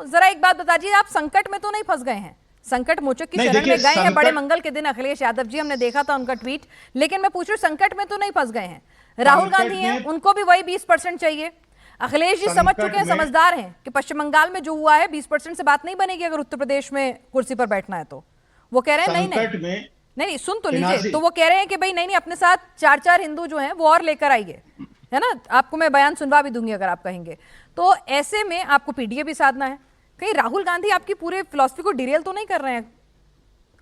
हूं, जरा एक बात बता दीजिए, आप संकट में तो नहीं फंस गए हैं? संकट मोचक की शरण में गए हैं बड़े मंगल के दिन अखिलेश यादव जी, हमने देखा था उनका ट्वीट, लेकिन मैं पूछ रही हूं संकट में तो नहीं फंस गए हैं? राहुल गांधी हैं, उनको भी वही 20% चाहिए। अखिलेश जी समझ चुके हैं, समझदार हैं कि पश्चिम बंगाल में जो हुआ है 20% से बात नहीं बनेगी अगर उत्तर प्रदेश में कुर्सी पर बैठना है तो। वो कह रहे हैं नहीं, नहीं सुन तो लीजिए, तो वो कह रहे हैं कि भाई नहीं, अपने साथ 4-4 हिंदू जो हैं वो और लेकर आइए, है ना, आपको मैं बयान सुनवा भी दूंगी अगर आप कहेंगे तो। ऐसे में आपको पीडीए भी साधना है। कहीं राहुल गांधी आपकी पूरे फिलॉसफी को डिरेल तो नहीं कर रहे हैं?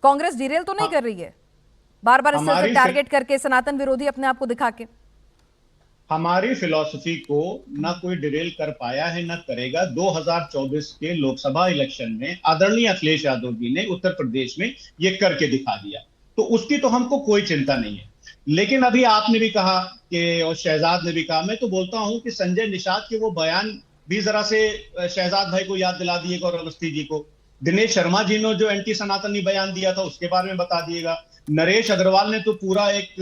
कांग्रेस डिरेल तो नहीं कर रही है बार बार इस तरह से टारगेट करके, सनातन विरोधी अपने आप को दिखा के? हमारी फिलॉसफी को ना कोई डिरेल कर पाया है, ना करेगा। 2024 के लोकसभा इलेक्शन में आदरणीय अखिलेश यादव जी ने उत्तर प्रदेश में ये करके दिखा दिया, तो उसकी तो हमको कोई चिंता नहीं है। लेकिन अभी आपने भी कहा कि, और शहजाद ने भी कहा, मैं तो बोलता हूं कि संजय निषाद के वो बयान भी जरा से शहजाद भाई को याद दिला दिएगा और अवस्थी जी को। दिनेश शर्मा जी ने जो एंटी सनातनी बयान दिया था उसके बारे में बता दिएगा। नरेश अग्रवाल ने तो पूरा एक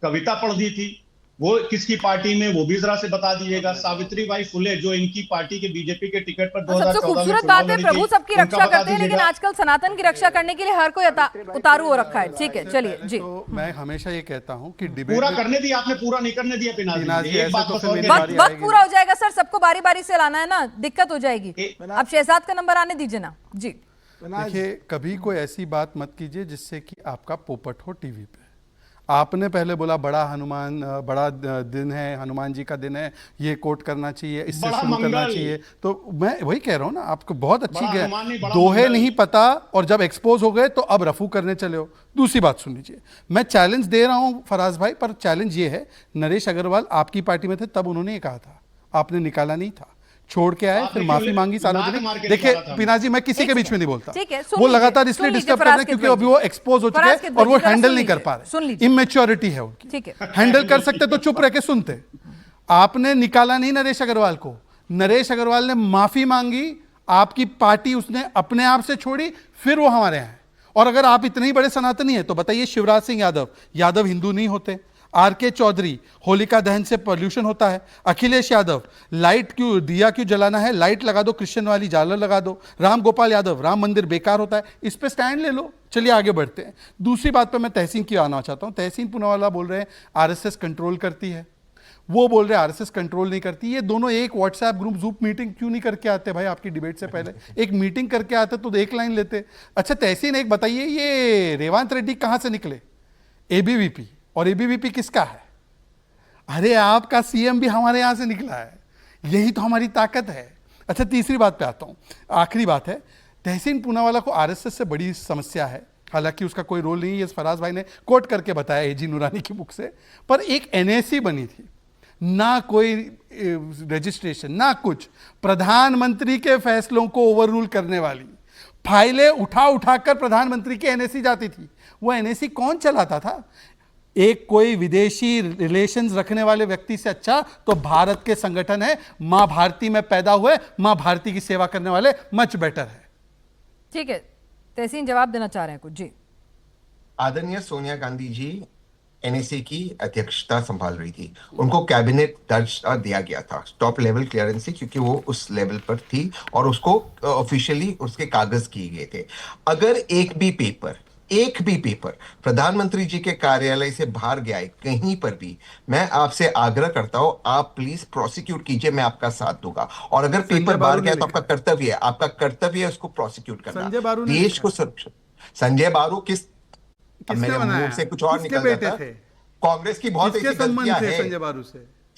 कविता पढ़ दी थी, वो किसकी पार्टी में, वो भी जरा से बता दीजिएगा। सावित्री बाई फुले जो इनकी पार्टी के बीजेपी के टिकट पर 2014 सबसे खूबसूरत बात है, प्रभु सबकी रक्षा करते हैं, लेकिन आजकल सनातन की रक्षा करने के लिए हर कोई उतारू हो रखा है। ठीक है, चलिए जी। तो मैं हमेशा ये कहता हूं कि डिबेट पूरा करने दिया, आपने पूरा नहीं करने दिया पिनाजी। वक्त पूरा हो जाएगा सर, सबको बारी बारी से लाना है ना, दिक्कत हो जाएगी। अब शहजाद का नंबर आने दीजिए ना जी। देखिए, कभी कोई ऐसी बात मत कीजिए जिससे कि आपका पोपट हो टीवी पे। आपने पहले बोला बड़ा हनुमान, बड़ा दिन है, हनुमान जी का दिन है, ये कोट करना चाहिए, इससे शुरू करना चाहिए। तो मैं वही कह रहा हूँ ना, आपको बहुत अच्छी दोहे नहीं पता, और जब एक्सपोज हो गए तो अब रफू करने चले हो। दूसरी बात सुन लीजिए, मैं चैलेंज दे रहा हूँ फराज भाई, पर चैलेंज ये है, नरेश अग्रवाल आपकी पार्टी में थे तब उन्होंने ये कहा था, आपने निकाला नहीं था, छोड़ के आए, फिर माफी मांगी सार्वजनिक। देखिए पिनाजी, मैं किसी के बीच में नहीं बोलता, वो लगातार इसलिए डिस्टर्ब कर रहे हैं क्योंकि अभी वो एक्सपोज हो चुके हैं और वो हैंडल नहीं कर पा रहे, इमेच्योरिटी है उनकी। हैंडल कर सकते तो चुप रह के सुनते। आपने निकाला नहीं नरेश अग्रवाल को, नरेश अग्रवाल ने माफी मांगी, आपकी पार्टी उसने अपने आप से छोड़ी, फिर वो हमारे यहाँ है। और अगर आप इतने ही बड़े सनातनी है तो बताइए, शिवराज सिंह यादव हिंदू नहीं होते? आर.के. चौधरी, होलिका दहन से पॉल्यूशन होता है। अखिलेश यादव, लाइट क्यों, दिया क्यों जलाना है, लाइट लगा दो, क्रिश्चियन वाली झालर लगा दो। राम गोपाल यादव, राम मंदिर बेकार होता है, इस पे स्टैंड ले लो। चलिए आगे बढ़ते हैं। दूसरी बात पे मैं तहसीन की आना चाहता हूं। तहसीन पूनावाला बोल रहे हैं आरएसएस कंट्रोल करती है, वो बोल रहे हैं आरएसएस कंट्रोल नहीं करती। ये दोनों एक व्हाट्सएप ग्रुप जूम मीटिंग क्यों नहीं करके आते भाई? आपकी डिबेट से पहले एक मीटिंग करके आते तो एक लाइन लेते। अच्छा तहसीन, एक बताइए, ये रेवंत रेड्डी कहां से निकले? एबीवीपी, और एबीवीपी किसका है? अरे आपका सीएम भी हमारे यहां से निकला है, यही तो हमारी ताकत है। अच्छा तीसरी बात पे आता हूं, आखिरी बात है, तहसीन पूनावाला को आरएसएस से बड़ी समस्या है, हालांकि उसका कोई रोल नहीं है, फराज भाई ने कोट करके बताया एजी नूरानी की बुक से। पर एक एनएसी बनी थी, ना कोई रजिस्ट्रेशन ना कुछ, प्रधानमंत्री के फैसलों को ओवररूल करने वाली फाइलें उठा उठाकर प्रधानमंत्री की एनएसी जाती थी। वो एनएसी कौन चलाता था? एक कोई विदेशी रिलेशंस रखने वाले व्यक्ति से अच्छा तो भारत के संगठन है, मां भारती में पैदा हुए, मां भारती की सेवा करने वाले मच बेटर है। ठीक है, तहसीन जवाब देना चाह रहे हैं कुछ जी। आदरणीय सोनिया गांधी जी एनएसी की अध्यक्षता संभाल रही थी, उनको कैबिनेट दर्जा दिया गया था, टॉप लेवल क्लियरेंस थी, क्योंकि वो उस लेवल पर थी और उसको ऑफिशियली उसके कागज किए गए थे। अगर एक भी पेपर प्रधानमंत्री जी के कार्यालय से बाहर गया है कहीं पर भी, मैं आपसे आग्रह करता हूं, आप प्लीज प्रोसिक्यूट कीजिए, मैं आपका साथ दूंगा। और अगर पेपर बाहर गया तो आपका कर्तव्य है उसको प्रोसिक्यूट करना, देश को सुरक्षा। संजय बारू मेरे मुंह से कुछ और निकल जाता। कांग्रेस की बहुत ऐसी गलतियां हैं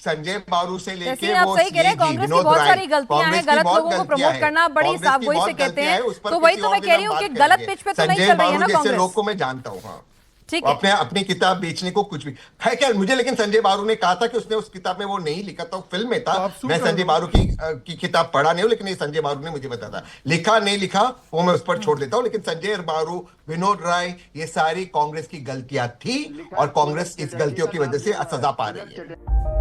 संजय बारू से लेके आप सही कह रहे हैं, कांग्रेस की बहुत सारी गलतियां हैं, गलत लोगों को प्रमोट करना बड़ी साफगोई से कहते हैं, तो वही तो मैं कह रही हूँ कि गलत पिच पे तो नहीं चल रही है ना कांग्रेस। लोग को मैं जानता हूँ, हाँ ठीक है, अपनी किताब बेचने को कुछ भी है क्या मुझे, लेकिन संजय बारू ने कहा था कि उसने उस किताब में वो नहीं लिखा था, फिल्म में था। मैं संजय बारू की किताब पढ़ा नहीं हूं, लेकिन ये संजय बारू ने मुझे बताया था, लिखा नहीं लिखा वो मैं उस पर छोड़ देता हूं। लेकिन संजय बारू, विनोद राय, ये सारी कांग्रेस की गलतियां थी और कांग्रेस इस गलतियों की वजह से सजा पा रही है।